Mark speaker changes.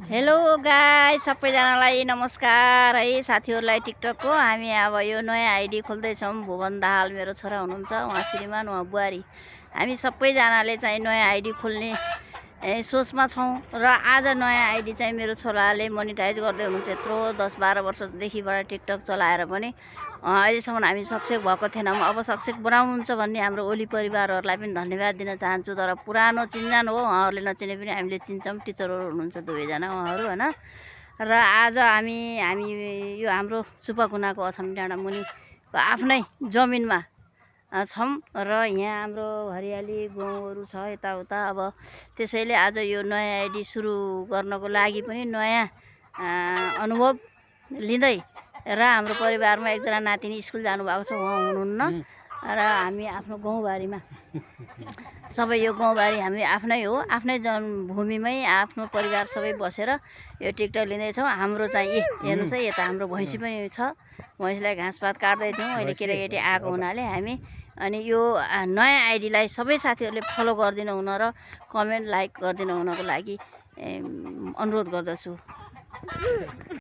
Speaker 1: Hello guys, सबैजनालाई नमस्कार है। साथीहरूलाई टिकटकको हामी अब यो नयाँ आइडी खोल्दैछौँ। भुवन दाहाल मेरो छोरा हुनुहुन्छ, उहाँ श्रीमान, उहाँ बुहारी। हामी सबैजनाले चाहिँ नयाँ आइडी खोल्ने सोचमा छौँ र आज नयाँ आइडी चाहिँ मेरो छोराले मोनिटाइज गर्दै हुनुहुन्छ। यत्रो 10-12 वर्षदेखिबाट टिकटक चलाएर पनि अहिलेसम्म हामी सक्सेस भएको थिएनौँ। अब सक्सेस बनाउनुहुन्छ भन्ने हाम्रो ओली परिवारहरूलाई पनि धन्यवाद दिन चाहन्छु। तर पुरानो चिन्जान हो, उहाँहरूले नचिने पनि हामीले चिन्छौँ। टिचरहरू हुनुहुन्छ दुवैजना उहाँहरू होइन। र आज हामी यो हाम्रो सुपकुनाको अछाम डाँडा मुनिको आफ्नै जमिनमा छौँ र यहाँ हाम्रो हरियाली गाउँहरू छ यताउता। अब त्यसैले आज यो नयाँ आइडी सुरु गर्नको लागि पनि नयाँ अनुभव लिँदै र हाम्रो परिवारमा एकजना नातिनी स्कुल जानुभएको छ, उहाँ हुनुहुन्न र हामी आफ्नो गाउँबारीमा सबै यो गाउँबारी हामी आफ्नै हो, आफ्नै जन्मभूमिमै आफ्नो परिवार सबै बसेर यो टिकटक लिँदैछौँ। हाम्रो चाहिँ हेर्नुहोस् है, यता हाम्रो भैँसी पनि छ। भैँसीलाई घाँसपात काट्दै थियौँ, अहिले केटाकेटी आएको हुनाले हामी अनि यो नयाँ आइडीलाई सबै साथीहरूले फलो गरिदिनु हुन र कमेन्ट लाइक गरिदिनु हुनको लागि अनुरोध गर्दछु।